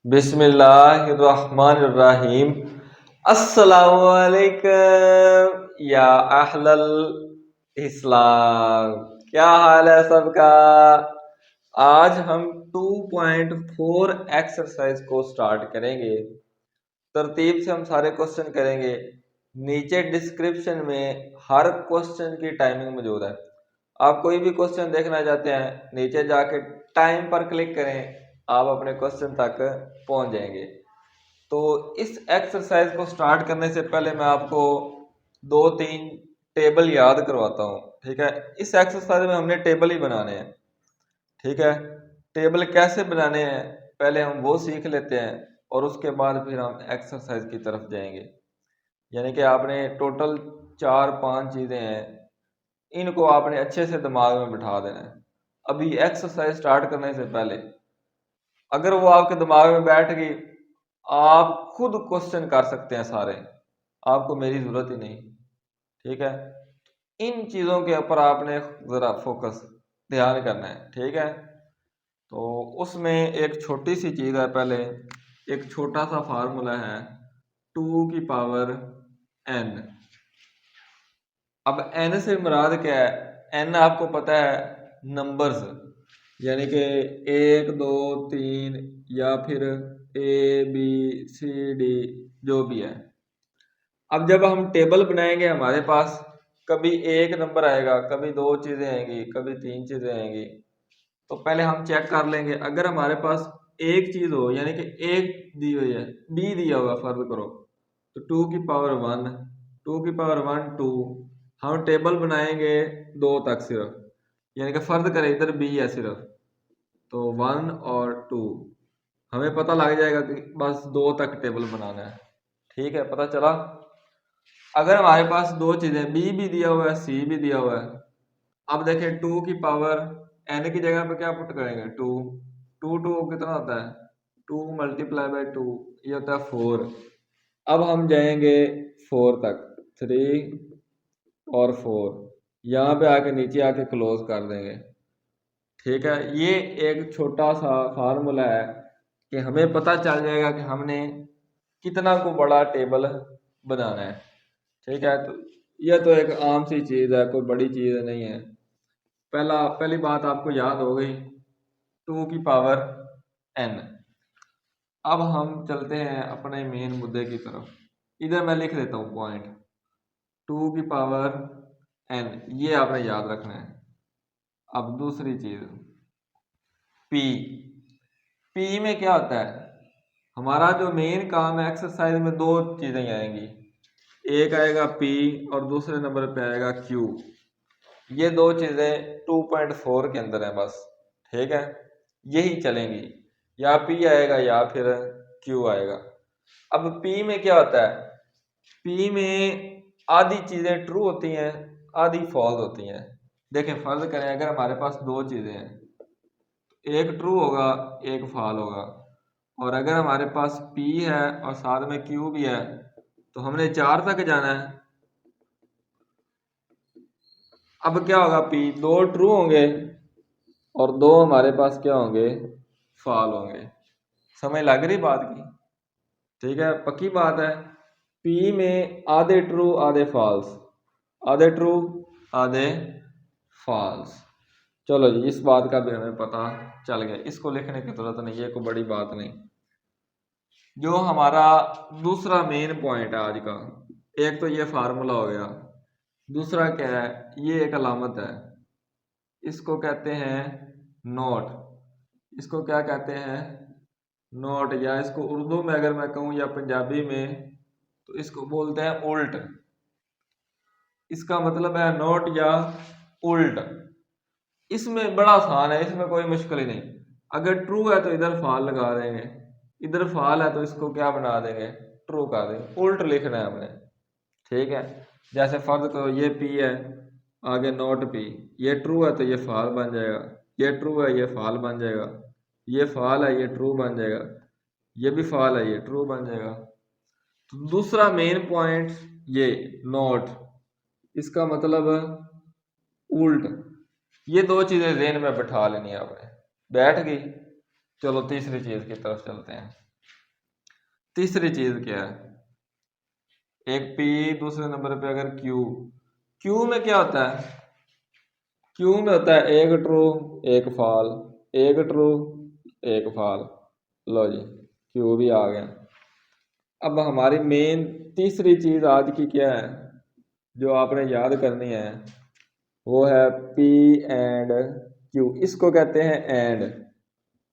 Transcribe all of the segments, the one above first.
बिस्मिल्लाहिर्रहमानिर्रहीम। अस्सलामुअलैकुम या अहलल इस्लाम। क्या हाल है सबका। आज हम 2.4 एक्सरसाइज को स्टार्ट करेंगे। तरतीब से हम सारे क्वेश्चन करेंगे। नीचे डिस्क्रिप्शन में हर क्वेश्चन की टाइमिंग मौजूद है। आप कोई भी क्वेश्चन देखना चाहते हैं, नीचे जाके टाइम पर क्लिक करें, आप अपने क्वेश्चन तक पहुंच जाएंगे। तो इस एक्सरसाइज को स्टार्ट करने से पहले मैं आपको 2-3 टेबल याद करवाता हूँ। ठीक है, इस एक्सरसाइज में हमने टेबल ही बनाने हैं। ठीक है, टेबल कैसे बनाने हैं पहले हम वो सीख लेते हैं और उसके बाद फिर हम एक्सरसाइज की तरफ जाएंगे। यानी कि आपने टोटल 4-5 चीज़ें हैं, इनको आपने अच्छे से दिमाग में बिठा देना है अभी एक्सरसाइज स्टार्ट करने से पहले। अगर वो आपके दिमाग में बैठ गई, आप खुद क्वेश्चन कर सकते हैं सारे, आपको मेरी ज़रूरत ही नहीं। ठीक है, इन चीज़ों के ऊपर आपने ज़रा फोकस ध्यान करना है। ठीक है, तो उसमें एक छोटी सी चीज़ है। पहले एक छोटा सा फार्मूला है 2 की पावर n। अब n से मुराद क्या है। n आपको पता है नंबर्स, यानी कि 1 2 3 या फिर ABCD जो भी है। अब जब हम टेबल बनाएंगे हमारे पास कभी एक नंबर आएगा, कभी 2 चीज़ें आएंगी, कभी 3 चीज़ें आएंगी। तो पहले हम चेक कर लेंगे। अगर हमारे पास एक चीज़ हो, यानी कि एक दी हुई है, बी दिया हुआ, फर्ज करो, तो 2 की पावर 1, 2 की पावर 1 2। हम टेबल बनाएंगे 2 तक सिर्फ, यानी कि फर्ज करें इधर बी है सिर्फ, तो 1 और 2 हमें पता लग जाएगा कि बस 2 तक टेबल बनाना है। ठीक है, पता चला। अगर हमारे पास 2 चीज़ें बी भी दिया हुआ है, सी भी दिया हुआ है। अब देखें 2 की पावर n की जगह पे क्या पुट करेंगे 2। 2 कितना होता है 2 मल्टीप्लाई बाई 2, ये होता है 4। अब हम जाएंगे 4 तक, 3 और 4, यहाँ पे आके नीचे आके क्लोज कर देंगे। ठीक है, ये एक छोटा सा फार्मूला है कि हमें पता चल जाएगा कि हमने कितना को बड़ा टेबल बनाना है। ठीक है, तो यह तो एक आम सी चीज़ है, कोई बड़ी चीज़ नहीं है। पहली बात आपको याद हो गई 2 की पावर n। अब हम चलते हैं अपने मेन मुद्दे की तरफ। इधर मैं लिख देता हूँ पॉइंट 2 की पावर n, ये आपने याद रखना है। अब दूसरी चीज़ p। p में क्या होता है, हमारा जो मेन काम है एक्सरसाइज में 2 चीज़ें आएंगी, एक आएगा p और दूसरे नंबर पे आएगा q। ये 2 चीज़ें 2.4 के अंदर है बस। ठीक है, यही चलेंगी, या P आएगा या फिर Q आएगा। अब P में क्या होता है, P में आधी चीज़ें ट्रू होती हैं, आधी फॉल्स होती हैं। देखें फर्ज करें अगर हमारे पास 2 चीज़ें हैं, एक ट्रू होगा एक फॉल होगा। और अगर हमारे पास P है और साथ में Q भी है, तो हमने 4 तक जाना है। अब क्या होगा, P 2 ट्रू होंगे और 2 हमारे पास क्या होंगे, फॉल होंगे। समझ लग रही बात की। ठीक है, पक्की बात है। P में आधे ट्रू आधे फॉल्स, आधे ट्रू आधे फॉल्स। चलो जी, इस बात का भी हमें पता चल गया, इसको लिखने की जरूरत नहीं, ये कोई बड़ी बात नहीं। जो हमारा दूसरा मेन पॉइंट है आज का, एक तो ये फार्मूला हो गया, दूसरा क्या है, ये एक अलामत है, इसको कहते हैं नोट। इसको क्या कहते हैं, नोट, या इसको उर्दू में अगर मैं कहूँ या पंजाबी में तो इसको बोलते हैं उल्ट। इसका मतलब है नोट या उल्ट। इसमें बड़ा आसान है, इसमें कोई मुश्किल ही नहीं। अगर ट्रू है तो इधर फॉल लगा देंगे, इधर फॉल है तो इसको क्या बना देंगे, ट्रू कर देंगे, उल्ट लिखना है हमने। ठीक है, जैसे फर्ज करो ये P है, आगे नोट P, ये ट्रू है तो ये फॉल बन जाएगा, ये ट्रू है ये फॉल बन जाएगा, ये फॉल है ये ट्रू बन जाएगा, ये भी फॉल है ये ट्रू बन जाएगा। तो दूसरा मेन पॉइंट ये नोट, इसका मतलब उल्ट। ये 2 चीजें ज़हन में बैठा लेनी है आपने, बैठ गई। चलो तीसरी चीज की तरफ चलते हैं। तीसरी चीज क्या है, एक P, दूसरे नंबर पे अगर Q, Q में क्या होता है, Q में होता है एक ट्रू एक फॉल, एक ट्रू एक फॉल। लो जी Q भी आ गया। अब हमारी मेन तीसरी चीज आज की क्या है जो आपने याद करनी है, वो है P एंड Q। इसको कहते हैं एंड,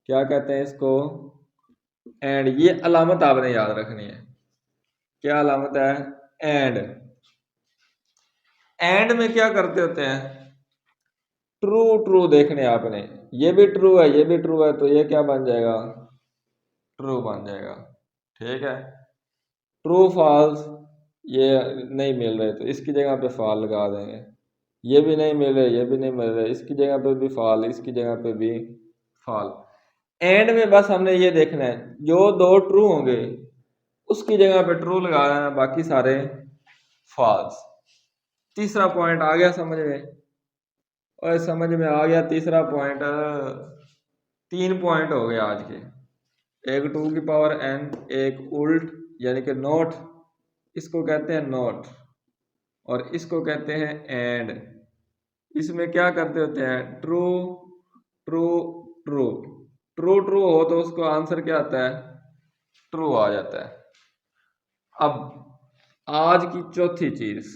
क्या कहते हैं इसको, एंड। ये अलामत आपने याद रखनी है, क्या अलामत है, एंड। एंड में क्या करते होते हैं, ट्रू ट्रू देखने आपने, ये भी ट्रू है ये भी ट्रू है तो ये क्या बन जाएगा, ट्रू बन जाएगा। ठीक है, ट्रू फॉल्स ये नहीं मिल रहे तो इसकी जगह पे फॉल लगा देंगे, ये भी नहीं मिल रहे ये भी नहीं मिल रहे, इसकी जगह पे भी फॉल, इसकी जगह पे भी फॉल। एंड में बस हमने ये देखना है जो दो ट्रू होंगे उसकी जगह पे ट्रू लगा देना, बाकी सारे फॉल्स। तीसरा पॉइंट आ गया समझ में, और समझ में आ गया तीसरा पॉइंट। 3 पॉइंट हो गए आज के, एक 2n, एक उल्ट यानी कि नोट, इसको कहते हैं नोट, और इसको कहते हैं एंड। इसमें क्या करते होते हैं, true true true, true true हो तो उसको आंसर क्या आता है, ट्रू आ जाता है। अब आज की चौथी चीज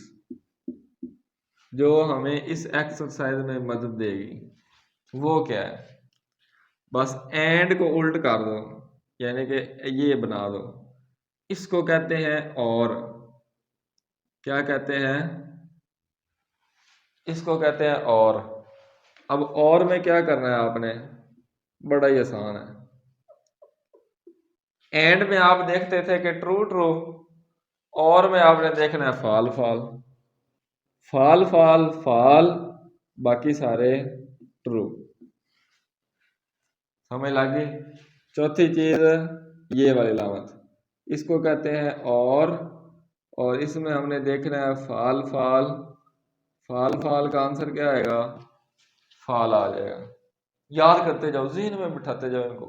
जो हमें इस एक्सरसाइज में मदद देगी वो क्या है, बस एंड को उल्ट कर दो, यानी कि ये बना दो, इसको कहते हैं और, क्या कहते हैं, इसको कहते हैं और। अब और में क्या करना है आपने, बड़ा ही आसान है। एंड में आप देखते थे कि ट्रू ट्रू, और में आपने देखना है fall fall, fall fall fall, बाकी सारे ट्रू। समझ लगी। चौथी चीज ये वाली लामत, इसको कहते हैं और इसमें हमने देखना है फाल फाल, फाल फाल का आंसर क्या आएगा, फाल आ जाएगा। याद करते जाओ, जहन में बिठाते जाओ इनको,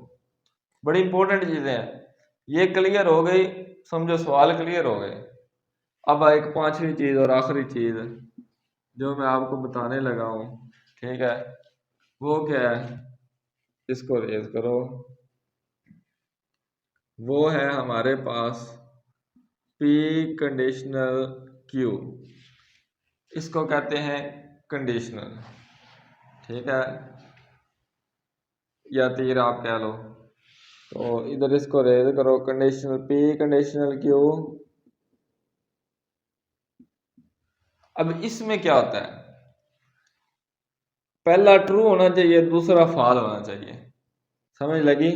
बड़ी इंपॉर्टेंट चीजें हैं। ये क्लियर हो गई, समझो सवाल क्लियर हो गए। अब एक पांचवी चीज और आखिरी चीज जो मैं आपको बताने लगा हूं, ठीक है, वो क्या है, इसको रेज करो। वो है हमारे पास P कंडीशनल Q, इसको कहते हैं कंडीशनल, ठीक है, या तीर आप कह लो। तो इधर इसको रेज करो, कंडीशनल P कंडीशनल Q। अब इसमें क्या होता है, पहला ट्रू होना चाहिए, दूसरा फॉल होना चाहिए। समझ लगी,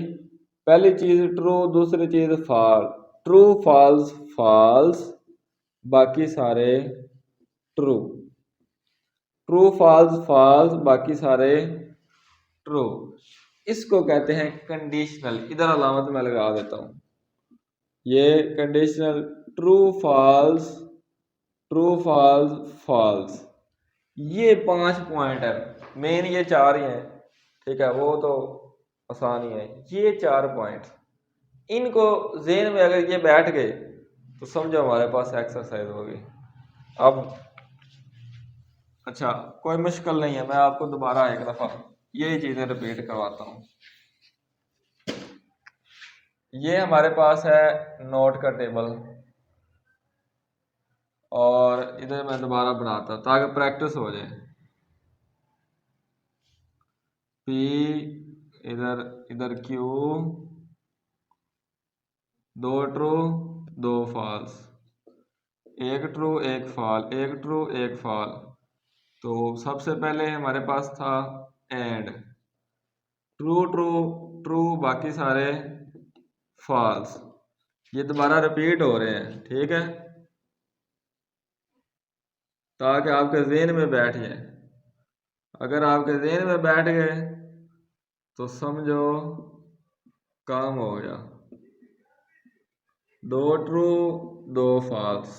पहली चीज ट्रू, दूसरी चीज फॉल, ट्रू फॉल्स फॉल्स, बाकी सारे ट्रू, ट्रू फॉल्स फॉल्स, बाकी सारे ट्रू। इसको कहते हैं कंडीशनल। इधर अलामत मैं लगा देता हूं, ये conditional true false, true false false. ये 5 पॉइंट है, मेन ये 4 ही हैं, ठीक है, वो तो आसान ही है। ये 4 पॉइंट, इनको जेन में अगर ये बैठ गए तो समझो हमारे पास एक्सरसाइज होगी। अब अच्छा, कोई मुश्किल नहीं है, मैं आपको दोबारा एक दफा यही चीजें रिपीट करवाता हूँ। ये हमारे पास है नोट का टेबल, और इधर मैं दोबारा बनाता ताकि प्रैक्टिस हो जाए। P, इधर इधर Q, 2 ट्रू 2 फॉल्स, एक ट्रू एक फॉल, एक ट्रू एक फॉल। तो सबसे पहले हमारे पास था एंड, ट्रू ट्रू ट्रू, बाकी सारे फॉल्स। ये दोबारा रिपीट हो रहे हैं, ठीक है, ताकि आपके ज़हन में बैठ जाए। अगर आपके ज़हन में बैठ गए तो समझो काम हो गया। 2 ट्रू 2 फॉल्स,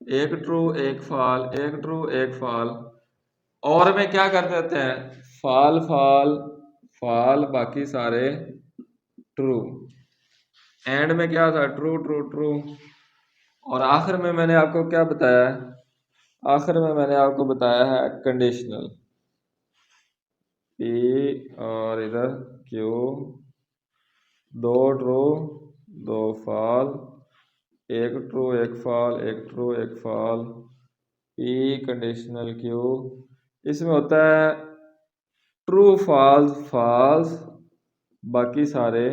एक ट्रू एक फॉल, एक ट्रू एक फॉल। और में क्या कर देते हैं, फॉल फॉल फॉल, बाकी सारे ट्रू। एंड में क्या था, ट्रू ट्रू ट्रू। और आखिर में मैंने आपको क्या बताया है, आखिर में मैंने आपको बताया है कंडीशनल, पी और इधर क्यू, दो ट्रू दो फॉल, एक ट्रू एक फॉल, एक ट्रू एक फॉल, पी कंडीशनल क्यू। इसमें होता है ट्रू फॉल्स फॉल्स, बाकी सारे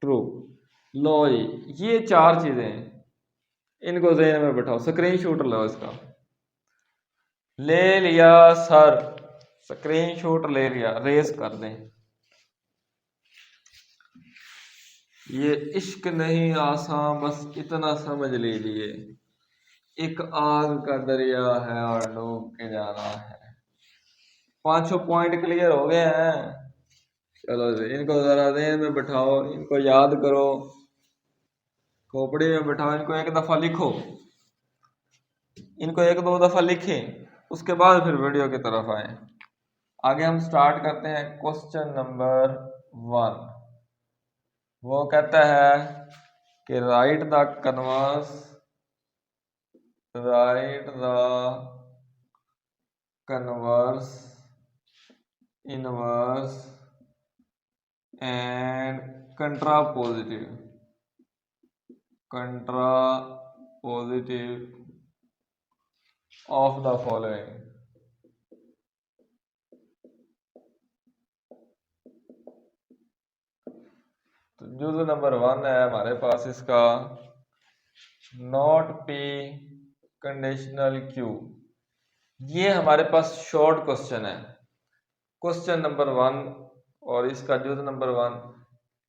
ट्रू। लो जी, ये चार चीजें हैं, इनको ज़हन में बैठाओ, स्क्रीनशॉट लो इसका। ले लिया सर, स्क्रीनशॉट ले लिया, रेस कर दें। ये इश्क नहीं आसान, बस इतना समझ लीजिए, एक आग का दरिया है और डूब के जाना है। 5 पॉइंट क्लियर हो गए हैं। चलो जी, इनको जरा ज़हन में बैठाओ, इनको याद करो, खोपड़ी में बैठाओ, इनको एक दफा लिखो, इनको एक दो दफा लिखें, उसके बाद फिर वीडियो की तरफ आए। आगे हम स्टार्ट करते हैं क्वेश्चन नंबर 1। वो कहता है कि write the converse, write the converse, inverse and contrapositive, contrapositive of the following. तो जुज़ नंबर 1 है हमारे पास इसका, नॉट पी कंडीशनल क्यू। ये हमारे पास शॉर्ट क्वेश्चन है, क्वेश्चन नंबर 1 और इसका जुज़ नंबर 1।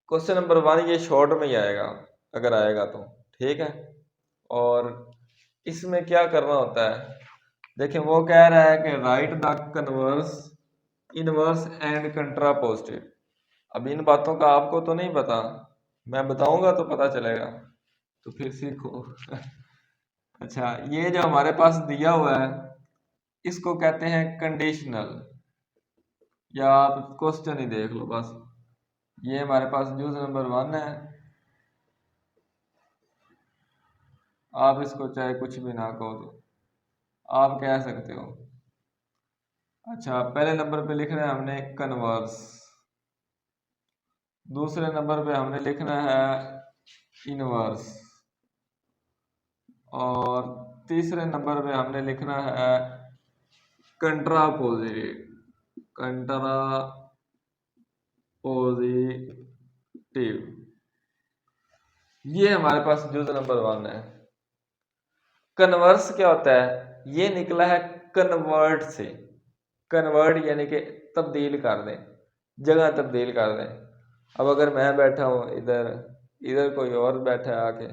क्वेश्चन नंबर 1 ये शॉर्ट में ही आएगा, अगर आएगा तो ठीक है। और इसमें क्या करना होता है, देखिए वो कह रहा है कि write the converse, inverse and contrapositive. अब इन बातों का आपको तो नहीं पता, मैं बताऊंगा तो पता चलेगा, तो फिर सीखो। अच्छा, ये जो हमारे पास दिया हुआ है इसको कहते हैं कंडीशनल, या आप क्वेश्चन ही देख लो बस। ये हमारे पास यूज नंबर 1 है, आप इसको चाहे कुछ भी ना कहो तो आप कह सकते हो। अच्छा, पहले नंबर पे लिखना है हमने कन्वर्स, दूसरे नंबर पे हमने लिखना है इनवर्स, और तीसरे नंबर पे हमने लिखना है कंट्रापोजिटिव, कंट्रापोजिटिव। ये हमारे पास जुज नंबर 1 है। कन्वर्स क्या होता है, ये निकला है कन्वर्ट से, कन्वर्ट यानी कि तब्दील कर दें, जगह तब्दील कर दें। अब अगर मैं बैठा हूँ इधर, इधर कोई और बैठा है आके,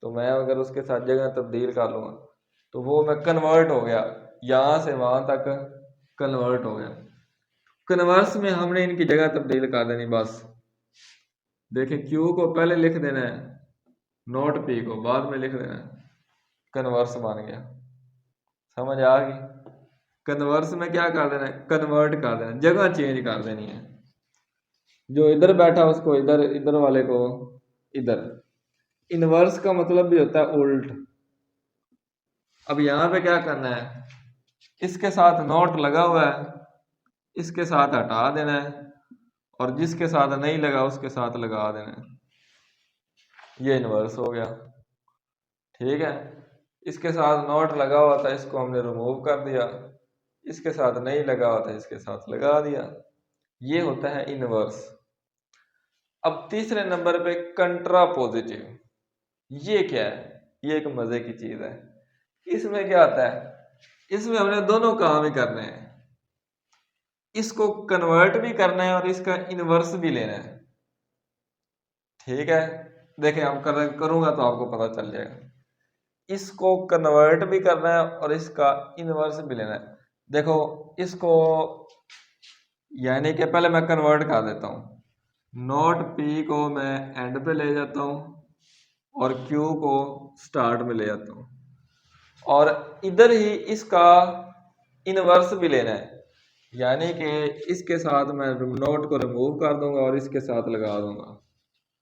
तो मैं अगर उसके साथ जगह तब्दील कर लूँगा तो वो मैं कन्वर्ट हो गया, यहाँ से वहाँ तक कन्वर्ट हो गया। कन्वर्स में हमने इनकी जगह तब्दील कर देनी बस। देखिए क्यू को पहले लिख देना है, नोट पी को बाद में लिख देना है, कन्वर्स बन गया। समझ आ गई? कन्वर्स में क्या कर देना है, कन्वर्ट कर देना, जगह चेंज कर देनी है। जो इधर बैठा उसको इधर, इधर वाले को इधर। इनवर्स का मतलब भी होता है उल्ट। अब यहाँ पे क्या करना है, इसके साथ नोट लगा हुआ है, इसके साथ हटा देना है, और जिसके साथ नहीं लगा उसके साथ लगा देना है। ये इनवर्स हो गया, ठीक है। इसके साथ नोट लगा हुआ था, इसको हमने रिमूव कर दिया, इसके साथ नहीं लगा हुआ था, इसके साथ लगा दिया। ये होता है इनवर्स। अब तीसरे नंबर पे कंट्रापोजिटिव, ये क्या है, ये एक मजे की चीज है। इसमें क्या आता है, इसमें हमने दोनों काम ही करने हैं, इसको कन्वर्ट भी करना है और इसका इनवर्स भी लेना है, ठीक है। देखिए हम करूंगा तो आपको पता चल जाएगा। इसको कन्वर्ट भी करना है और इसका इनवर्स भी लेना है। देखो इसको, यानी कि पहले मैं कन्वर्ट कर देता हूँ, नोट पी को मैं एंड पे ले जाता हूँ और क्यू को स्टार्ट में ले जाता हूँ, और इधर ही इसका इनवर्स भी लेना है, यानी कि इसके साथ मैं नोट को रिमूव कर दूंगा और इसके साथ लगा दूंगा।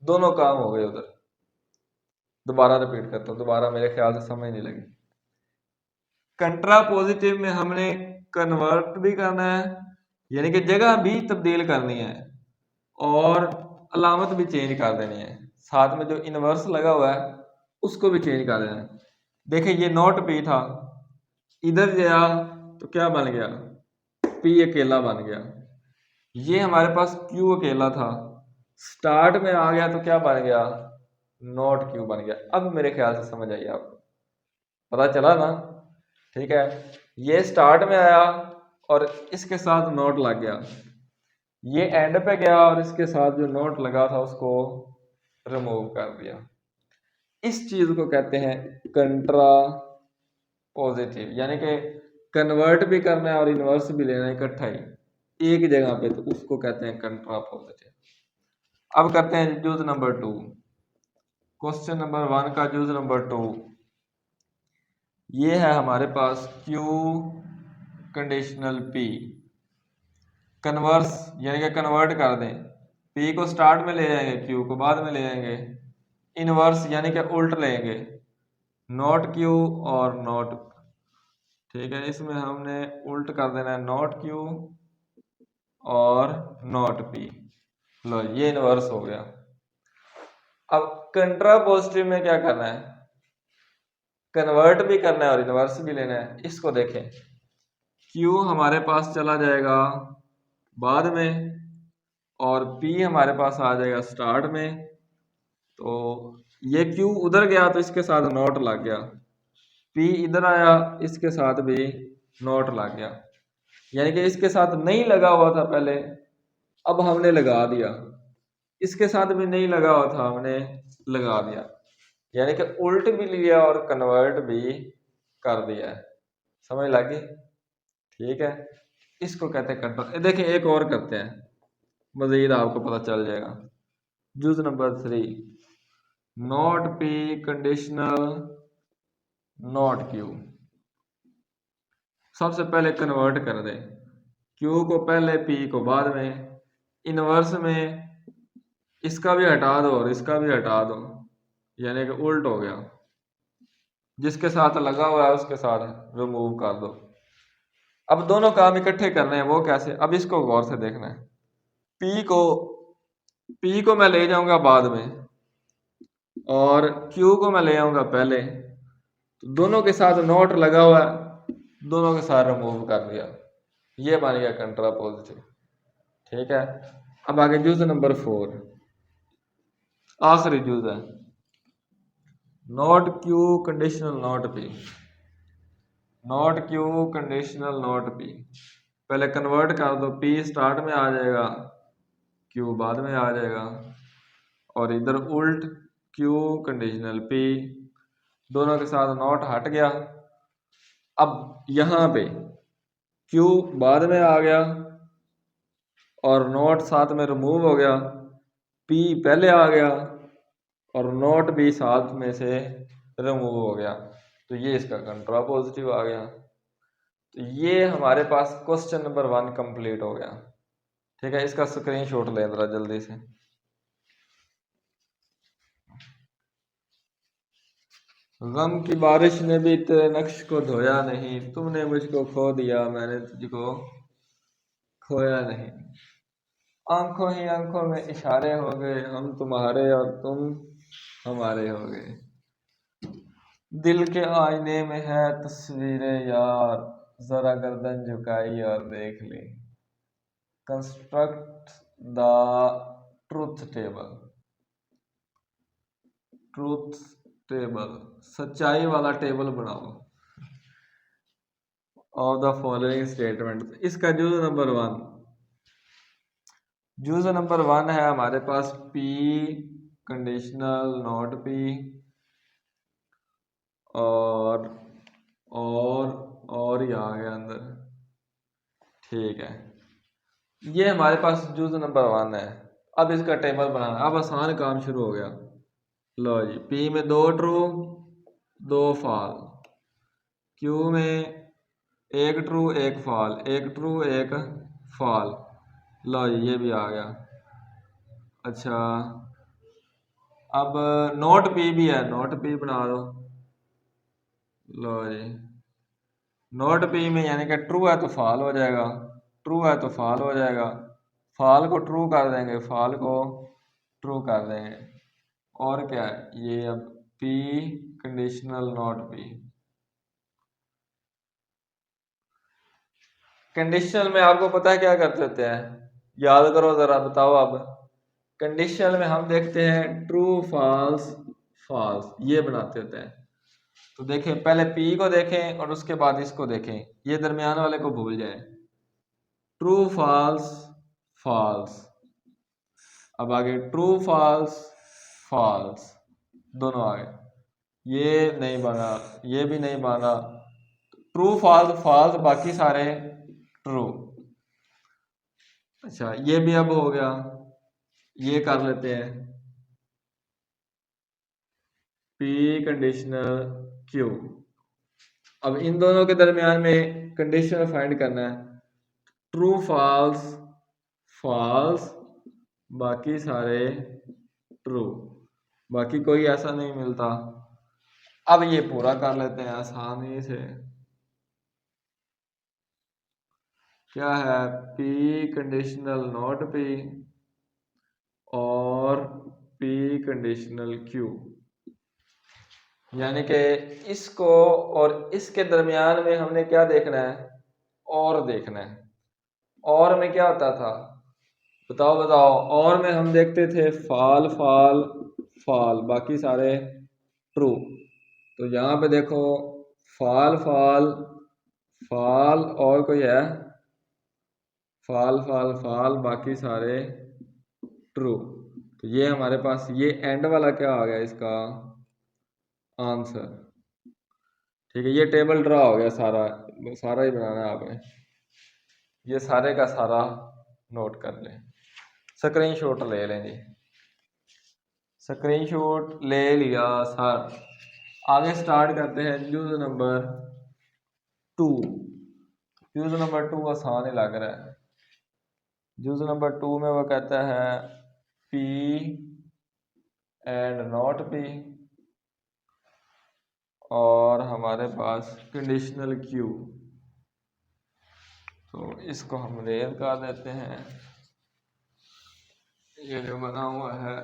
दोनों काम हो गए उधर। दोबारा रिपीट करता हूँ, दोबारा मेरे ख्याल से समझ नहीं लगी। कंट्रा पॉजिटिव में हमने कन्वर्ट भी करना है, यानी कि जगह भी तब्दील करनी है और अलामत भी चेंज कर देनी है। साथ में जो इनवर्स लगा हुआ है उसको भी चेंज कर देना है। देखिए ये नॉट पी था, इधर गया तो क्या बन गया, पी अकेला बन गया। ये हमारे पास क्यू अकेला था, स्टार्ट में आ गया तो क्या बन गया, नॉट क्यू बन गया। अब मेरे ख्याल से समझ आई आपको, पता चला ना। ठीक है, ये स्टार्ट में आया और इसके साथ नोट लग गया, ये एंड पे गया और इसके साथ जो नोट लगा था उसको रिमूव कर दिया। इस चीज को कहते हैं कंट्रा पॉजिटिव, यानी कि कन्वर्ट भी करना है और इनवर्स भी लेना है इकट्ठा ही एक जगह पे, तो उसको कहते हैं कंट्रा पॉजिटिव। अब करते हैं यूज नंबर 2, क्वेश्चन नंबर 1 का यूज नंबर 2। ये है हमारे पास Q कंडीशनल P, कन्वर्स यानी कि कन्वर्ट कर दें, P को स्टार्ट में ले जाएंगे, Q को बाद में ले जाएंगे। इनवर्स यानी कि उल्ट लेंगे, नॉट Q और नॉट, ठीक है, इसमें हमने उल्ट कर देना है, नॉट Q और नॉट P। लो ये इनवर्स हो गया। अब कंट्रा पॉजिटिव में क्या करना है, कन्वर्ट भी करना है और इनवर्स भी लेना है। इसको देखें, Q हमारे पास चला जाएगा बाद में और P हमारे पास आ जाएगा स्टार्ट में। तो ये Q उधर गया तो इसके साथ नॉट लग गया, P इधर आया इसके साथ भी नॉट लग गया, यानी कि इसके साथ नहीं लगा हुआ था पहले, अब हमने लगा दिया। इसके साथ भी नहीं लगा हुआ था, हमने लगा दिया, यानी कि उल्ट भी लिया और कन्वर्ट भी कर दिया है। समझ लगी? ठीक है, इसको कहते हैं कंट्रोल। देखिए एक और करते हैं, मजीद आपको पता चल जाएगा। Use number 3, not P conditional not Q। सबसे पहले कन्वर्ट कर दे, Q को पहले P को बाद में। इनवर्स में इसका भी हटा दो और इसका भी हटा दो, यानी कि उल्ट हो गया, जिसके साथ लगा हुआ है उसके साथ रिमूव कर दो। अब दोनों काम इकट्ठे करने हैं, वो कैसे, अब इसको गौर से देखना है। P को मैं ले जाऊंगा बाद में और Q को मैं ले आऊंगा पहले, तो दोनों के साथ नोट लगा हुआ है, दोनों के साथ रिमूव कर दिया, ये बन गया कंट्रा पॉजिटिव। ठीक है, अब आगे यूज नंबर 4, आखिरी यूज है, not Q conditional not P। Not Q conditional not P, पहले कन्वर्ट कर दो, P स्टार्ट में आ जाएगा, Q बाद में आ जाएगा, और इधर उल्ट Q कंडीशनल P, दोनों के साथ नॉट हट गया। अब यहां पे Q बाद में आ गया और नॉट साथ में रिमूव हो गया, P पहले आ गया और नॉट भी साथ में से रिमूव हो गया, तो ये इसका कंट्रा पॉजिटिव आ गया। तो ये हमारे पास क्वेश्चन नंबर 1 कंप्लीट हो गया। ठीक है, इसका स्क्रीनशॉट ले जरा जल्दी से। गम की बारिश ने भी तेरे नक्श को धोया नहीं, तुमने मुझको खो दिया मैंने तुझको खोया नहीं। आंखों ही आंखों में इशारे हो गए, हम तुम्हारे और तुम हमारे हो गए। दिल के आईने में है तस्वीरें यार, जरा गर्दन झुकाई और देख ली। Construct the truth table, truth table सच्चाई वाला टेबल बनाओ ऑफ द फॉलोइंग स्टेटमेंट। इसका यूज नंबर 1, यूज नंबर 1 है हमारे पास P कंडीशनल नॉट P और ये आ गया अंदर। ठीक है, ये हमारे पास यूज नंबर 1 है। अब इसका टेबल बनाना, अब आसान काम शुरू हो गया। लो जी, P में 2 ट्रू 2 फॉल, Q में 1 ट्रू 1 फॉल, 1 ट्रू 1 फॉल। लो जी ये भी आ गया। अच्छा अब नोट पी भी है, नोट पी बना दो। लो जी, नोट पी में यानी कि ट्रू है तो फाल हो जाएगा, ट्रू है तो फाल हो जाएगा, फाल को ट्रू कर देंगे, फाल को ट्रू कर देंगे। और क्या है ये, अब P conditional not P. Conditional में आपको पता है क्या करते होते हैं, याद करो जरा, बताओ अब। कंडीशनल में हम देखते हैं ट्रू फॉल्स फॉल्स, ये बनाते होते हैं। तो देखें, पहले पी को देखें और उसके बाद इसको देखें, ये दरमियान वाले को भूल जाएं। ट्रू फॉल्स फॉल्स, अब आगे ट्रू फॉल्स फॉल्स, दोनों आगे। ये नहीं बना, ये भी नहीं बना, ट्रू फॉल्स फॉल्स, बाकी सारे ट्रू। अच्छा ये भी अब हो गया, ये कर लेते हैं पी कंडीशनल क्यू। अब इन दोनों के दरमियान में कंडीशन फाइंड करना है, ट्रू फॉल्स फॉल्स, बाकी सारे ट्रू, बाकी कोई ऐसा नहीं मिलता। अब ये पूरा कर लेते हैं आसानी से। क्या है, पी कंडीशनल नॉट पी और पी कंडीशनल क्यू, यानी कि इसको और इसके दरमियान में हमने क्या देखना है, और देखना है। और में क्या होता था, बताओ बताओ। और में हम देखते थे फाल फाल फाल, बाकी सारे ट्रू। तो यहाँ पे देखो फाल फाल फाल, और कोई है फाल फाल फाल, बाकी सारे ट्रू। तो ये हमारे पास ये एंड वाला क्या आ गया इसका आंसर। ठीक है, ये टेबल ड्रा हो गया सारा, सारा ही बनाना है आपने। ये सारे का सारा नोट कर लें, स्क्रीनशॉट ले लें जी। स्क्रीनशॉट ले लिया सर। आगे स्टार्ट करते हैं यूज नंबर 2। यूज नंबर 2 आसान ही लग रहा है। यूज नंबर 2 में वो कहता है पी एंड नॉट पी, और हमारे पास कंडीशनल क्यू। तो इसको हम रेल कर देते हैं, ये जो बना हुआ है।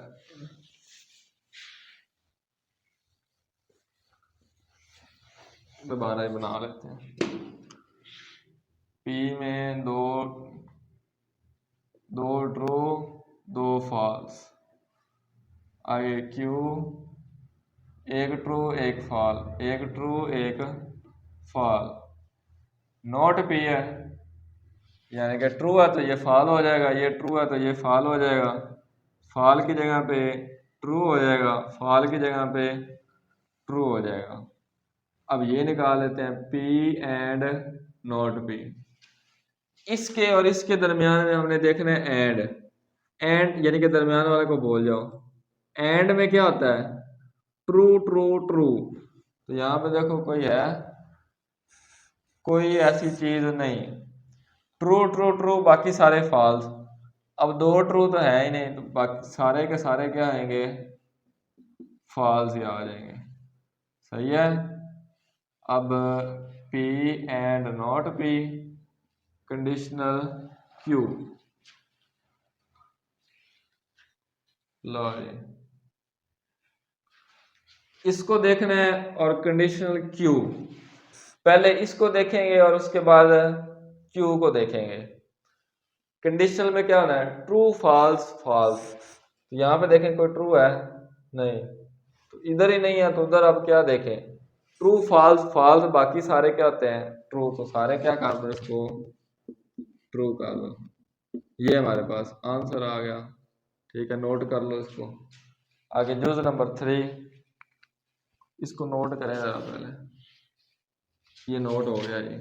दोबारा ही बना लेते हैं। पी में दो ट्रू दो फॉल्स, आगे क्यू एक ट्रू एक फॉल, एक ट्रू एक फॉल। नॉट पी है, यानी कि ट्रू है तो ये फॉल हो जाएगा, ये ट्रू है तो ये फॉल हो जाएगा, फॉल की जगह पे ट्रू हो जाएगा, फॉल की जगह पे ट्रू हो जाएगा। अब ये निकाल लेते हैं पी एंड नॉट पी। इसके और इसके दरमियान में हमने देखना है एंड। एंड यानी कि दरमियान वाले को बोल जाओ। एंड में क्या होता है, ट्रू ट्रू ट्रू। तो यहाँ पे देखो कोई है, कोई ऐसी चीज नहीं, ट्रू ट्रू ट्रू, बाकी सारे फॉल्स। अब दो ट्रू तो है ही नहीं, तो बाकी सारे के सारे क्या आएंगे, फॉल्स ही आ जाएंगे। सही है। अब P and not P conditional Q. लो जी, इसको देखना है और कंडीशनल क्यू, पहले इसको देखेंगे और उसके बाद क्यू को देखेंगे। कंडीशनल में क्या होना है, ट्रू फॉल्स फॉल्स। तो यहाँ पे देखें कोई ट्रू है नहीं, तो इधर ही नहीं है तो उधर अब क्या देखें, ट्रू फॉल्स फॉल्स, बाकी सारे क्या होते हैं ट्रू। तो सारे क्या कर दो, इसको ट्रू कर दो। ये हमारे पास आंसर आ गया। ठीक है, नोट कर लो इसको। आगे यूज नंबर 3, इसको नोट करें जरा पहले। ये नोट हो गया ये।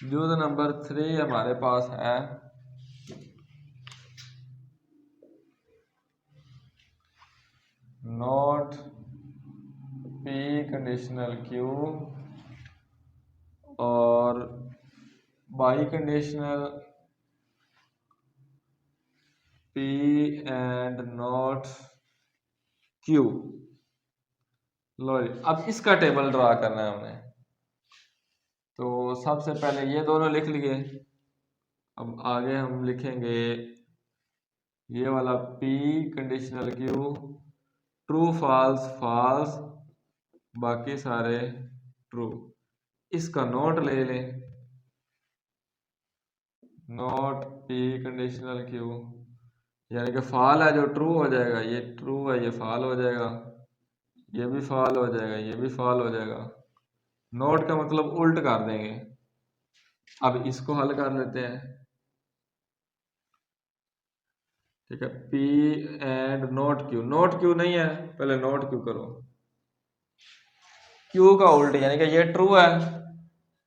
यूज नंबर 3 हमारे पास है नॉट पी कंडीशनल क्यू और by conditional P and not Q। लो जी, अब इसका टेबल ड्रा करना है हमने। तो सबसे पहले ये दोनों लिख लिए। अब आगे हम लिखेंगे ये वाला P conditional Q, true false false, बाकी सारे ट्रू। इसका नोट ले लें, नोट P कंडीशनल Q, यानी कि फॉल है जो ट्रू हो जाएगा, ये ट्रू है ये फॉल हो जाएगा, ये भी फॉल हो जाएगा, ये भी फॉल हो जाएगा। नोट का मतलब उल्ट कर देंगे। अब इसको हल कर लेते हैं। ठीक है, P and note Q, note Q नहीं है, पहले नोट Q करो। Q का उल्ट यानी कि ये ट्रू है,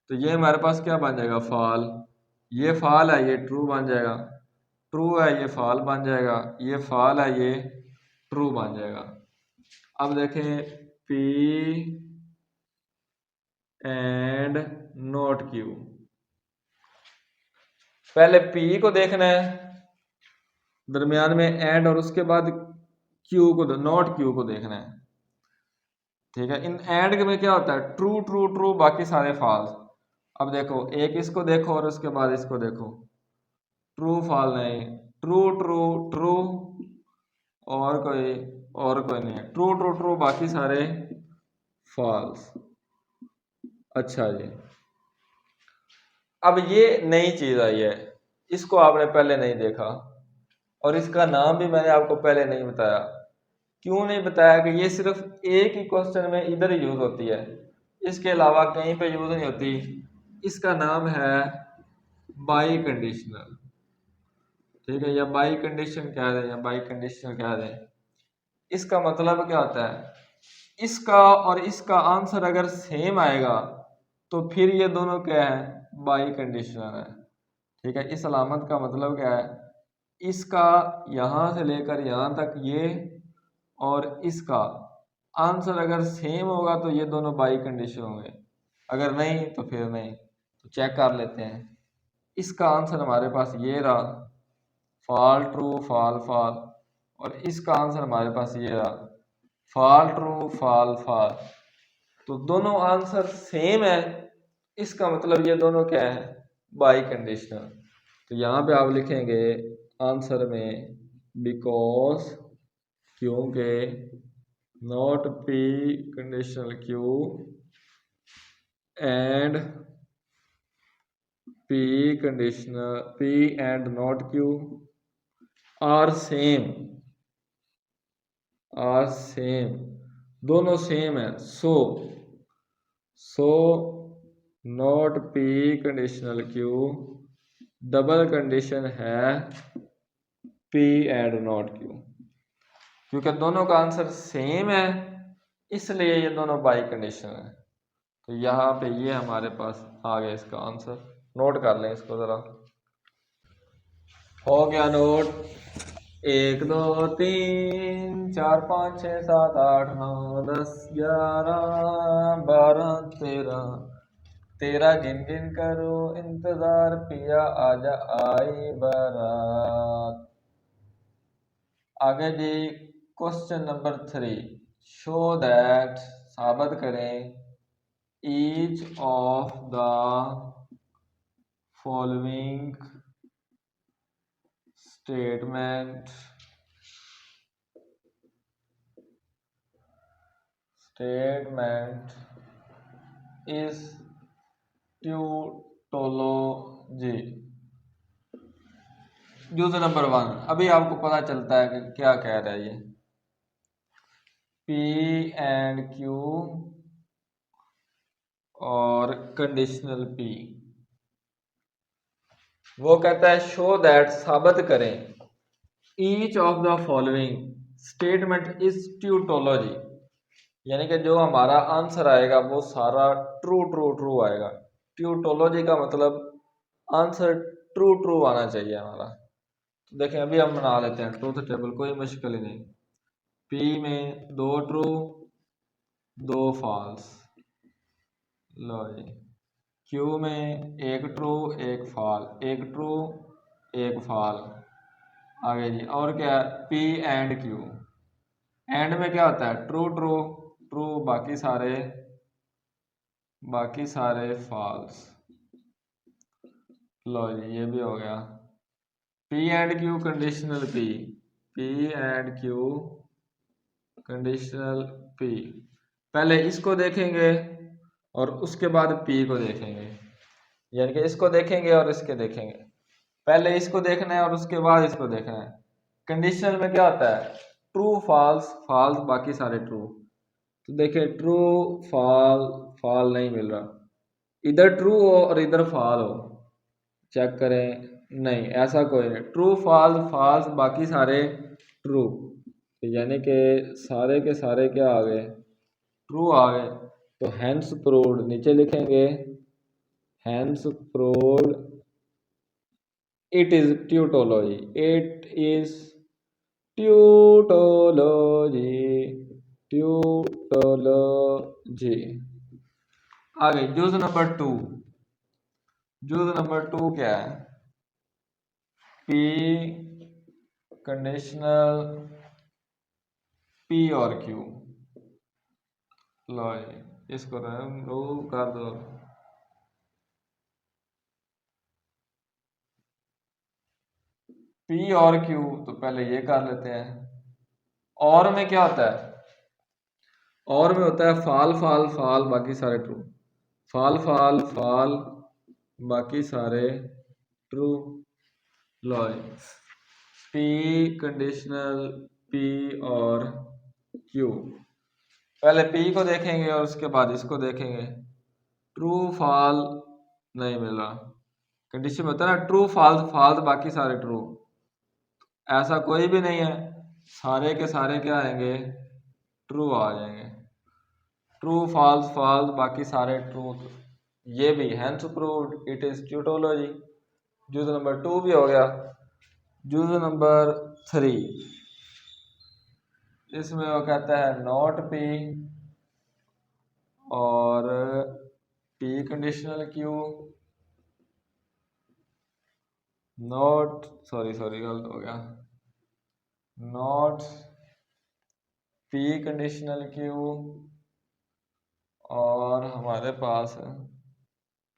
तो ये हमारे पास क्या बन जाएगा, फॉल। ये फॉल है ये ट्रू बन जाएगा, ट्रू है ये फॉल बन जाएगा, ये फॉल है ये ट्रू बन जाएगा। अब देखें P एंड नोट Q, पहले P को देखना है, दरमियान में एंड, और उसके बाद Q को, नोट Q को देखना है। ठीक है, इन एंड में क्या होता है, ट्रू ट्रू ट्रू, बाकी सारे फॉल्स। अब देखो एक इसको देखो और उसके बाद इसको देखो, ट्रू फॉल नहीं, ट्रू ट्रू ट्रू, और कोई नहीं है, ट्रू ट्रू ट्रू, बाकी सारे फॉल्स। अच्छा जी, अब ये नई चीज आई है, इसको आपने पहले नहीं देखा, और इसका नाम भी मैंने आपको पहले नहीं बताया। क्यों नहीं बताया, कि ये सिर्फ एक ही क्वेश्चन में इधर यूज होती है, इसके अलावा कहीं पे यूज नहीं होती। इसका नाम है बाई कंडीशनल। ठीक है, या बाई कंडीशन कह दें, या बाई कंडीशनल कह दें। इसका मतलब क्या होता है, इसका और इसका आंसर अगर सेम आएगा तो फिर ये दोनों क्या है, बाई कंडीशनल है। ठीक है, इस अलामत का मतलब क्या है, इसका यहां से लेकर यहां तक ये, और इसका आंसर अगर सेम होगा तो ये दोनों बाई कंडीशन होंगे, अगर नहीं तो फिर नहीं। तो चेक कर लेते हैं। इसका आंसर हमारे पास ये रहा, फॉल ट्रू फॉल फॉल, और इसका आंसर हमारे पास ये रहा, फॉल ट्रू फॉल फॉल। तो दोनों आंसर सेम है, इसका मतलब ये दोनों क्या है, बाई कंडीशनल। तो यहाँ पे आप लिखेंगे आंसर में, बिकॉज, क्योंकि, not P conditional Q and P conditional P and not Q are same, are same, दोनों सेम है। So not P conditional Q, double condition है P एंड नॉट Q, क्योंकि दोनों का आंसर सेम है, इसलिए ये दोनों बाई कंडीशन है। तो यहाँ पे ये हमारे पास आ गया इसका आंसर। नोट कर लें इसको जरा। हो गया नोट, 1 2 3 4 5 6 7 8 9 10 11 12 13, 13 गिन गिन करो इंतजार पिया आजा आई बारात। आगे जी, क्वेश्चन नंबर 3, शो दैट, साबित करें, each of the following statement is tautology. यूजर नंबर 1, अभी आपको पता चलता है कि क्या कह रहा है ये, P एंड Q और कंडीशनल P। वो कहता है शो दैट, साबित करें, each of the following statement is tautology, यानी कि जो हमारा आंसर आएगा वो सारा ट्रू ट्रू ट्रू आएगा। ट्यूटोलॉजी का मतलब आंसर ट्रू ट्रू आना चाहिए हमारा। तो देखें अभी हम बना लेते हैं ट्रूथ टेबल, कोई मुश्किल ही नहीं। P में 2 ट्रू 2 फॉल्स, लो जी। Q में 1 ट्रू 1 फॉल, 1 ट्रू 1 फॉल। आगे जी और क्या है, पी एंड क्यू। एंड में क्या होता है, ट्रू ट्रू ट्रू, बाकी सारे फॉल्स। लो जी ये भी हो गया। P and Q conditional P and Q conditional P. पहले इसको देखेंगे और उसके बाद पी को देखेंगे, यानी कि इसको देखेंगे और इसके देखेंगे। पहले इसको देखना है और उसके बाद इसको देखना है। कंडीशनल में क्या होता है, ट्रू फॉल्स, फॉल्स बाकी सारे ट्रू। तो देखिए ट्रू फॉल, फॉल नहीं मिल रहा, इधर ट्रू हो और इधर फॉल हो, चेक करें, नहीं ऐसा कोई नहीं, ट्रू फॉल्स फॉल्स बाकी सारे ट्रू। तो यानी कि सारे के सारे क्या आ गए, ट्रू आ गए। तो हैंस प्रूव्ड नीचे लिखेंगे, hence proved it is tautology, it is tautology, tautology. आगे यूज नंबर 2, यूज नंबर 2 क्या है, पी कंडीशनल पी और क्यू। लो इसको रिमूव कर दो। पी और क्यू तो पहले ये कर लेते हैं। और में क्या होता है, और में होता है फाल फाल फाल बाकी सारे ट्रू, फाल फाल फाल बाकी सारे ट्रू। लो पी कंडीशनल पी और क्यू, पहले पी को देखेंगे और उसके बाद इसको देखेंगे। ट्रू फॉल नहीं मिला, कंडीशन होता है ना ट्रू फॉल्स फॉल्स बाकी सारे ट्रू, ऐसा कोई भी नहीं है, सारे के सारे क्या आएंगे, ट्रू आ जाएंगे। ट्रू फॉल्स फॉल्स बाकी सारे ट्रू, ये भी hence proved it is tautology. यूज नंबर 2 भी हो गया। यूज नंबर 3, इसमें वो कहता है नॉट पी और P conditional Q, not sorry गलत हो गया, नॉट पी कंडीशनल क्यू और हमारे पास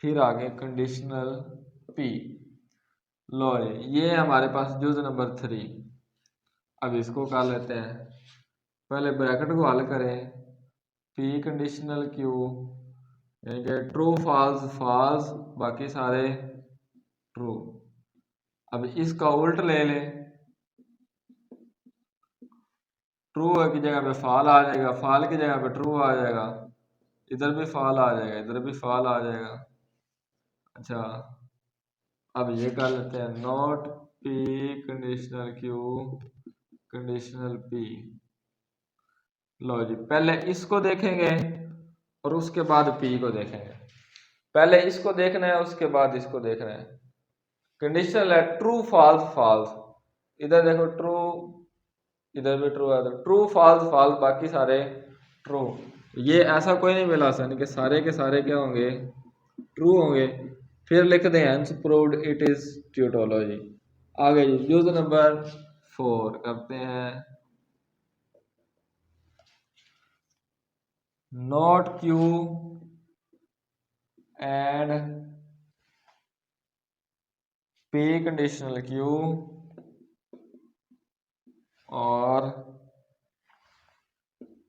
फिर आगे कंडीशनल पी। लो ये हमारे पास यूज नंबर 3। अब इसको कर लेते हैं, पहले ब्रैकेट को हल करें, पी कंडीशनल क्यू यानी कि ट्रू फॉल्स फॉल्स बाकी सारे ट्रू। अब इसका उल्ट ले लें, ट्रू की जगह पे फॉल आ जाएगा, फॉल की जगह पे ट्रू आ जाएगा, इधर भी फॉल आ जाएगा, इधर भी फॉल आ जाएगा। अच्छा अब ये कर लेते हैं, not P conditional Q conditional P. लो जी पहले इसको देखेंगे और उसके बाद पी को देखेंगे। पहले इसको देखना है उसके बाद इसको देखना है। कंडीशनल है ट्रू फॉल्स फॉल्स, इधर देखो ट्रू, इधर भी ट्रू है, तो ट्रू फॉल्स फॉल्स बाकी सारे ट्रू। ये ऐसा कोई नहीं मिला आसानी के सारे क्या होंगे, ट्रू होंगे। फिर लिख दें hence proved it is tautology. आगे यूज नंबर 4 करते हैं, not Q and P conditional Q और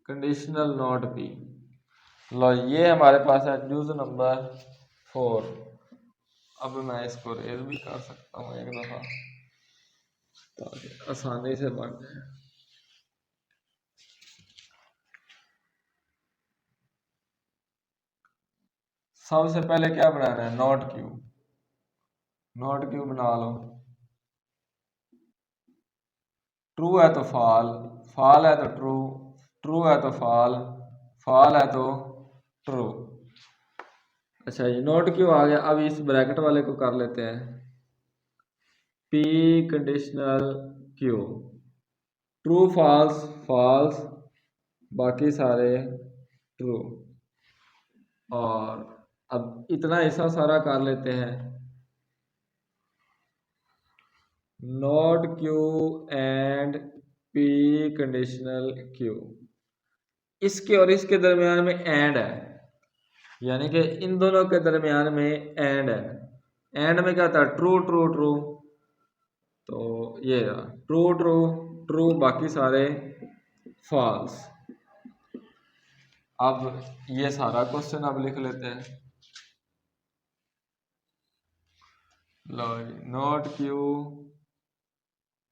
कंडीशनल नॉट पी। लो ये हमारे पास है यूज नंबर 4। अब मैं इसको रेज भी कर सकता हूँ एक दफा ताकि आसानी से बन जाए। सबसे पहले क्या बनाना है, नॉट क्यू, नॉट क्यू बना लो। ट्रू है तो फॉल, फॉल है तो ट्रू, ट्रू है तो फॉल, फॉल है तो ट्रू। अच्छा ये नोट क्यों आ गया, अब इस ब्रैकेट वाले को कर लेते हैं, P conditional Q, true false false बाकी सारे ट्रू। और अब इतना हिस्सा सारा कर लेते हैं, not Q and P conditional Q, इसके और इसके दरमियान में एंड है, यानी कि इन दोनों के दरमियान में एंड है। एंड में क्या था, ट्रू ट्रू ट्रू, तो ये ट्रू ट्रू ट्रू, बाकी सारे फॉल्स। अब ये सारा क्वेश्चन अब लिख लेते हैं। लो, not Q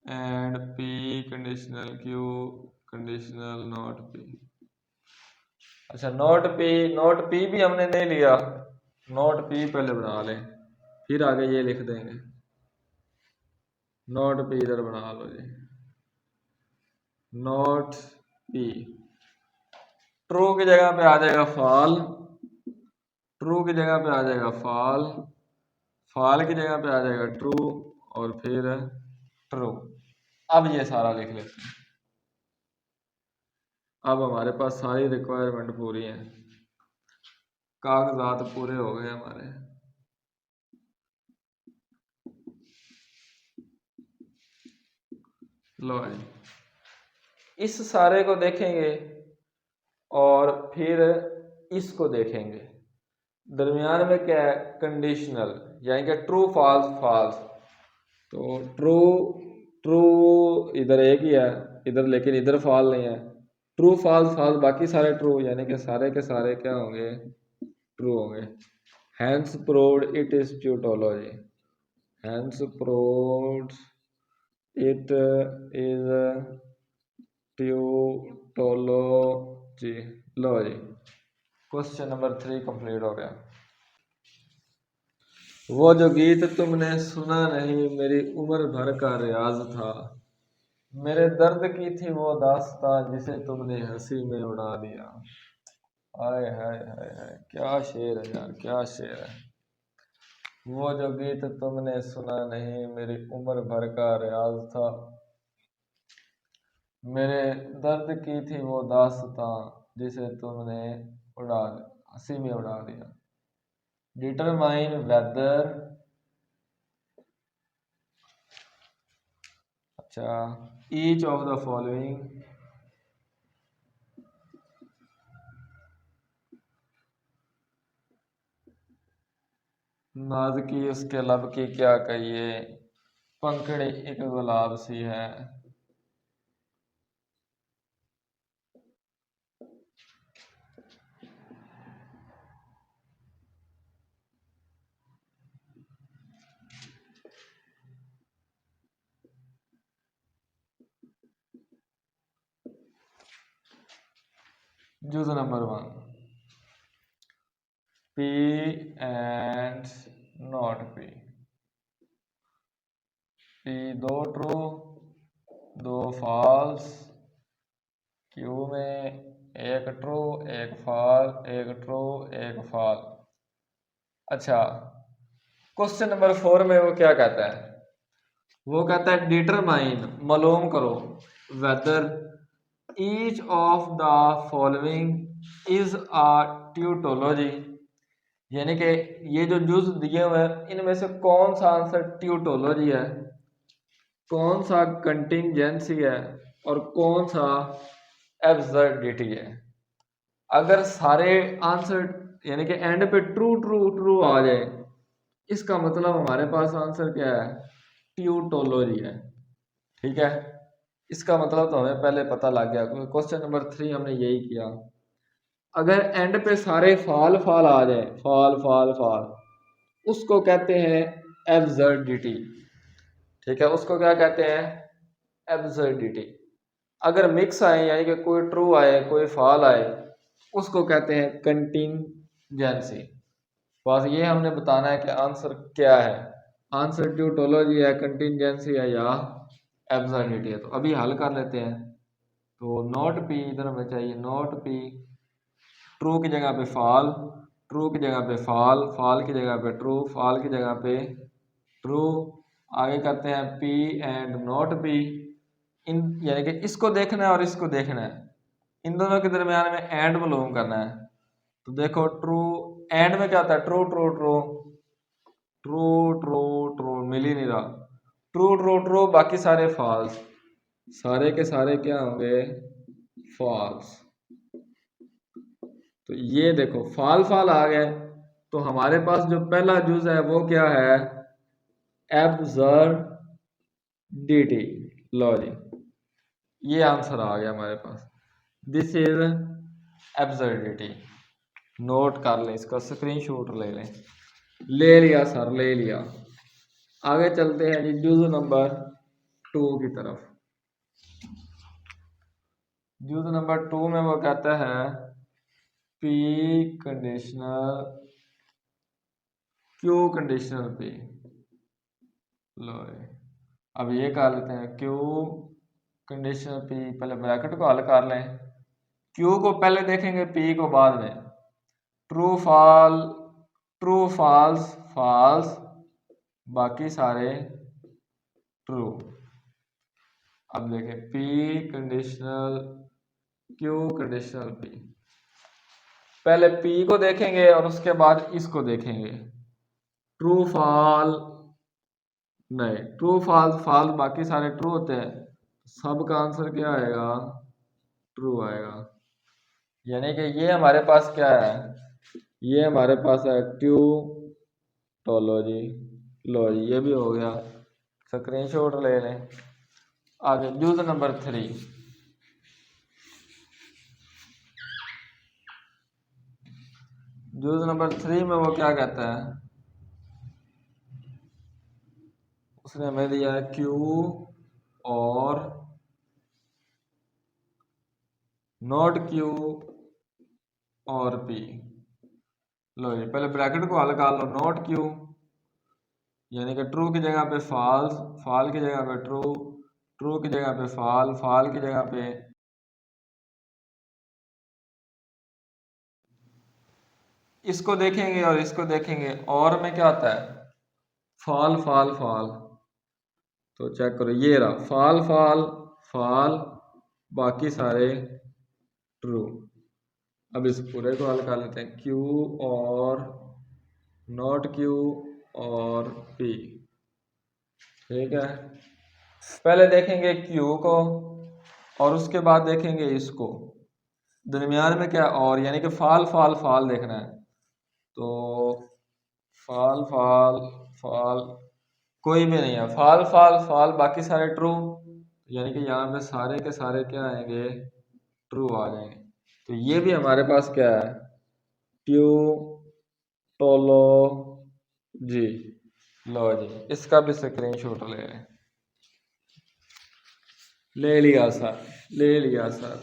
and P conditional Q conditional not P. अच्छा, नॉट पी भी हमने नहीं लिया, नॉट पी पहले बना लें, फिर आगे ये लिख देंगे। नॉट पी इधर बना लो जी, नॉट पी। ट्रू की जगह पे आ जाएगा फॉल, ट्रू की जगह पे आ जाएगा फॉल, फॉल की जगह पे आ जाएगा ट्रू, और फिर ट्रू। अब ये सारा लिख लेते हैं। अब हमारे पास सारी रिक्वायरमेंट पूरी है, कागजात पूरे हो गए हमारे। लो जी, इस सारे को देखेंगे और फिर इसको देखेंगे। दरमियान में क्या है, कंडीशनल, यानी कि ट्रू फॉल्स फॉल्स। तो ट्रू ट्रू इधर एक ही है इधर, लेकिन इधर फॉल नहीं है। ट्रू फॉल्स फॉल्स, बाकी सारे ट्रू, यानी कि सारे के सारे क्या होंगे, ट्रू होंगे। Hence proved it is tautology, hence proved it is tautology. लो जी, क्वेश्चन नंबर 3 कंप्लीट हो गया। वो जो गीत तुमने सुना नहीं मेरी उम्र भर का रियाज था, मेरे दर्द की थी वो दास्तां जिसे तुमने हंसी में उड़ा दिया। हाय हाय हाय हाय, क्या शेर है यार, क्या शेर है। वो जो गीत तुमने सुना नहीं मेरी उम्र भर का रियाज था, मेरे दर्द की थी वो दास्तां जिसे तुमने हंसी में उड़ा दिया। डिटरमाइन वेदर, अच्छा, each of the following, Nazki उसके लब की क्या कहिए, पंखड़ी एक गुलाब सी है। जुज number 1, P and not P. P दो ट्रू दो फॉल्स, क्यू में एक ट्रू एक फॉल, एक ट्रू एक फॉल। अच्छा, क्वेश्चन नंबर 4 में वो क्या कहता है, वो कहता है डिटरमाइन, मालूम करो, whether each of the following is a tautology, यानी कि ये जो जुज दिए हुए हैं इनमें से कौन सा आंसर ट्यूटोलॉजी है, कौन सा कंटिंजेंसी है, और कौन सा एब्सर्डिटी है। अगर सारे आंसर यानी कि एंड पे ट्रू ट्रू ट्रू आ जाए, इसका मतलब हमारे पास आंसर क्या है, ट्यूटोलॉजी है। ठीक है, इसका मतलब तो हमें पहले पता लग गया, क्योंकि क्वेश्चन नंबर 3 हमने यही किया। अगर एंड पे सारे फाल फाल आ जाए, फाल फाल फाल, उसको कहते हैं एब्सर्डिटी। ठीक है, उसको क्या कहते हैं, एब्सर्डिटी। अगर मिक्स आए, यानी कि कोई ट्रू आए कोई फॉल आए, उसको कहते हैं कंटिंजेंसी। बस ये हमने बताना है कि आंसर क्या है, आंसर ट्यूटोलॉजी है, कंटिंजेंसी है, या एब्सर्डिटी है। तो अभी हल कर लेते हैं। तो नॉट पी इधर हमें चाहिए, नॉट पी, ट्रू की जगह पे फॉल, ट्रू की जगह पे फॉल, फॉल की जगह पे ट्रू, फॉल की जगह पे ट्रू। आगे करते हैं पी एंड नॉट पी, इन यानी कि इसको देखना है और इसको देखना है, इन दोनों के दरमियान में एंड मालूम करना है। तो देखो ट्रू, एंड में क्या होता है, true true true true true true, मिल ही नहीं रहा। ट्रू ट्रू ट्रू, बाकी सारे फॉल्स, सारे के सारे क्या होंगे, फॉल्स। तो ये देखो फाल फाल आ गए, तो हमारे पास जो पहला जुज है वो क्या है, एब्सर्डिटी। लो जी, ये आंसर आ गया हमारे पास, दिस इज एब्सर्डिटी। नोट कर लें, इसका स्क्रीनशॉट ले लें। ले लिया सर, ले लिया। आगे चलते हैं जी जुज नंबर 2 की तरफ। जुज नंबर 2 में वो कहता है P conditional Q conditional P. लो अब ये कर लेते हैं क्यू कंडीशनल पी, पहले ब्रैकेट को हल कर लें। क्यू को पहले देखेंगे, पी को बाद में। True false, true false false, बाकी सारे ट्रू। अब देखें P conditional Q conditional P, पहले पी को देखेंगे और उसके बाद इसको देखेंगे। ट्रू फॉल नहीं, ट्रू फॉल्स फॉल्स, बाकी सारे ट्रू होते हैं, सब का आंसर क्या आएगा, ट्रू आएगा। यानी कि ये हमारे पास क्या है, ये हमारे पास है ट्यूटोलॉजी। लो जी, ये भी हो गया, स्क्रीनशॉट ले लें। आगे यूज नंबर 3। यूज नंबर 3 में वो क्या कहता है, उसने हमें दिया है क्यू और नॉट क्यू और पी। लो जी, पहले ब्रैकेट को हल कर लो। नॉट क्यू यानी कि ट्रू की जगह पे फॉल्स, फॉल की जगह पे ट्रू, ट्रू की जगह पे फॉल, फॉल की जगह पे। इसको देखेंगे और इसको देखेंगे, और में क्या होता है, फॉल फॉल फॉल। तो चेक करो, ये रहा फॉल फॉल फॉल, बाकी सारे ट्रू। अब इस पूरे को हल कर लेते हैं, क्यू और नॉट क्यू और पी। ठीक है, पहले देखेंगे क्यू को और उसके बाद देखेंगे इसको, दरमियान में क्या और, यानी कि फाल फाल फाल देखना है। तो फाल फाल फाल कोई भी नहीं है, फाल फाल फाल बाकी सारे ट्रू, यानी कि यहाँ पे सारे के सारे क्या आएंगे, ट्रू आ जाएंगे। तो ये भी हमारे पास क्या है, ट्यूटोलॉजी। लो जी, इसका भी स्क्रीनशॉट ले लें। ले लिया सर, ले लिया सर।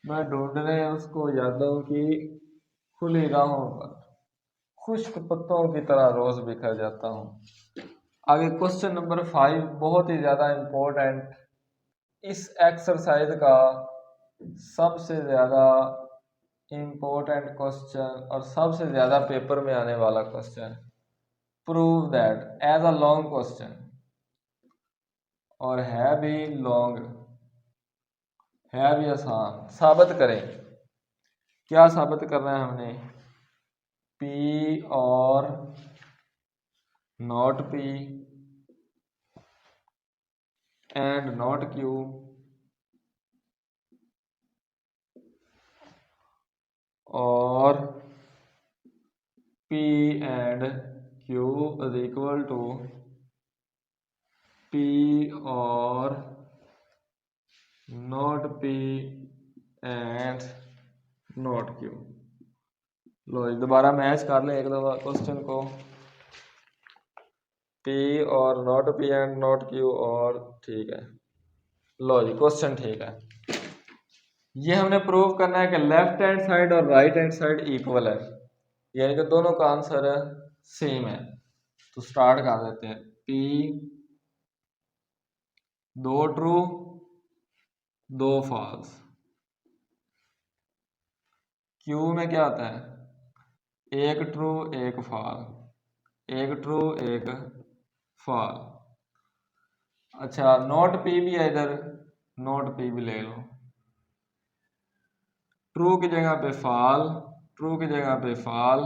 मैं ढूंढने उसको यादों की खुली राहों पर खुश्क पत्तों की तरह रोज बिखर जाता हूँ। आगे क्वेश्चन नंबर 5 बहुत ही ज्यादा इम्पोर्टेंट, इस एक्सरसाइज का सबसे ज्यादा इम्पोर्टेंट क्वेश्चन और सबसे ज्यादा पेपर में आने वाला question. Prove that, as a long question और है भी लॉन्ग, है भी आसान। साबित करें, क्या साबित करना है हमने, पी और not P and not Q और P and Q is equal to P और not P and not Q। लो दोबारा मैच कर लें एक दफा क्वेश्चन को, P और not P and not Q, और ठीक है। लो जी, क्वेश्चन ठीक है। ये हमने प्रूव करना है कि लेफ्ट हैंड साइड और राइट हैंड साइड इक्वल है, यानी कि दोनों का आंसर सेम है। तो स्टार्ट कर देते हैं। P 2 true 2 false. क्यू में क्या आता है, एक ट्रू एक फॉल, एक ट्रू एक फॉल। अच्छा, नॉट पी भी है इधर, नॉट पी भी ले लो। ट्रू की जगह पे फॉल, ट्रू की जगह पे फॉल,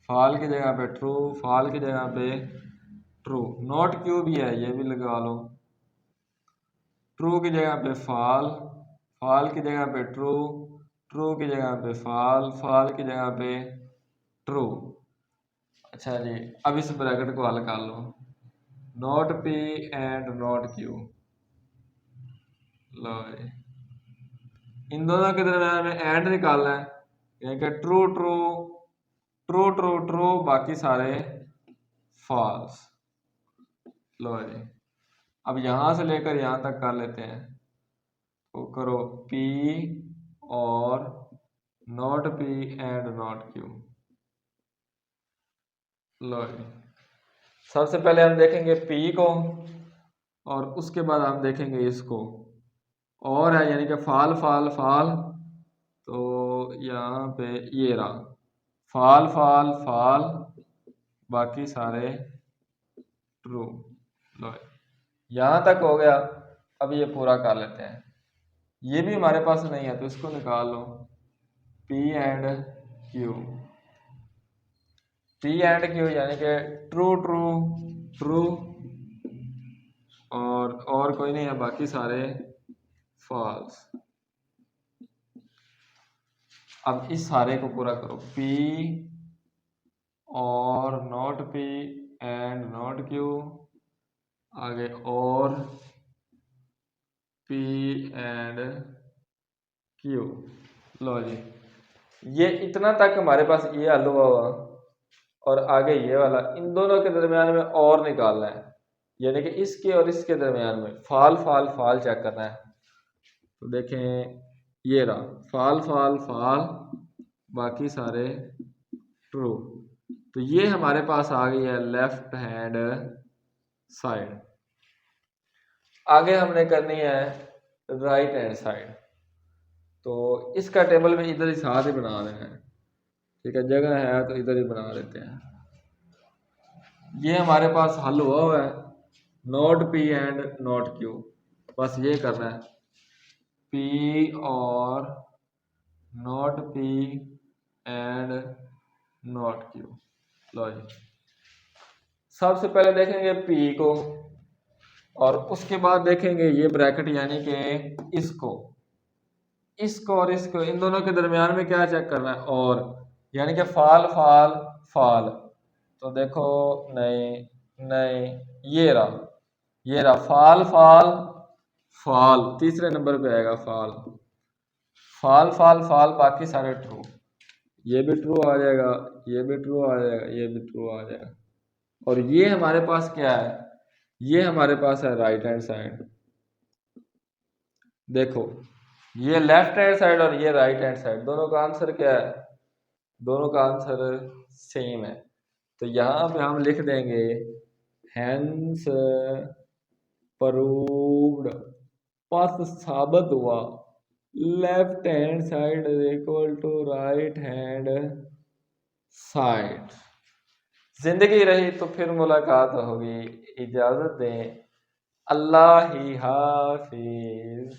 फॉल की जगह पे ट्रू, फॉल की जगह पे ट्रू। नॉट क्यू भी है, ये भी लगा लो। ट्रू की जगह पे फाल, फाल की जगह पे ट्रू, ट्रू की जगह पे फाल, फाल की जगह पे ट्रू। अच्छा जी, अब इस ब्रैकेट को हल कर लो। Not P and not Q. लो जी, इन दोनों के दरम्यान में एंड निकालना है, यानी कि true true true true true, बाकी सारे फॉल्स। लो जी, अब यहां से लेकर यहां तक कर लेते हैं। तो करो P और not P and not Q। लो जी, सबसे पहले हम देखेंगे P को और उसके बाद हम देखेंगे इसको। और है यानी कि फाल फाल फाल, तो यहाँ पे ये रहा फाल फाल फाल, बाकी सारे ट्रू। लो यहाँ तक हो गया। अब ये पूरा कर लेते हैं। ये भी हमारे पास नहीं है तो इसको निकाल लो। P and Q, P and Q यानी कि ट्रू ट्रू ट्रू, और कोई नहीं है, बाकी सारे फॉल्स। अब इस सारे को पूरा करो। P और not P and not Q, आगे और P एंड Q। लो जी, ये इतना तक हमारे पास ये हल हुआ हुआ, और आगे ये वाला, इन दोनों के दरमियान में और निकालना है, यानी कि इसके और इसके दरमियान में फाल फाल फाल चेक करना है। तो देखें, ये रहा फाल फाल फाल, बाकी सारे ट्रू। तो ये हमारे पास आ गई है लेफ्ट हैंड साइड। आगे हमने करनी है राइट हैंड साइड। तो इसका टेबल भी इधर ही साथ ही बना देना है, ठीक है, जगह है तो इधर ही बना देते हैं। ये हमारे पास हल हुआ है, not P and not Q। बस ये करना है, P और not P and not Q। लो जी, सबसे पहले देखेंगे P को और उसके बाद देखेंगे ये ब्रैकेट, यानी कि इसको और इसको, इन दोनों के दरमियान में क्या चेक करना है, और यानी कि फाल फाल फाल। तो देखो, नहीं नहीं, ये रहा फाल फाल फाल, तीसरे नंबर पे आएगा फाल फाल फाल फाल, बाकी सारे ट्रू। ये भी ट्रू आ जाएगा, ये भी ट्रू आ जाएगा, ये भी ट्रू आ जाएगा। और ये हमारे पास क्या है, ये हमारे पास है राइट हैंड साइड। देखो, ये लेफ्ट हैंड साइड और ये राइट हैंड साइड, दोनों का आंसर क्या है, दोनों का आंसर सेम है। तो यहाँ पे हम लिख देंगे हैंस प्रूव्ड, पथ साबित हुआ, left hand side is equal to right hand side. जिंदगी रही तो फिर मुलाकात होगी। इजाजत दें, अल्लाह ही हाफिज।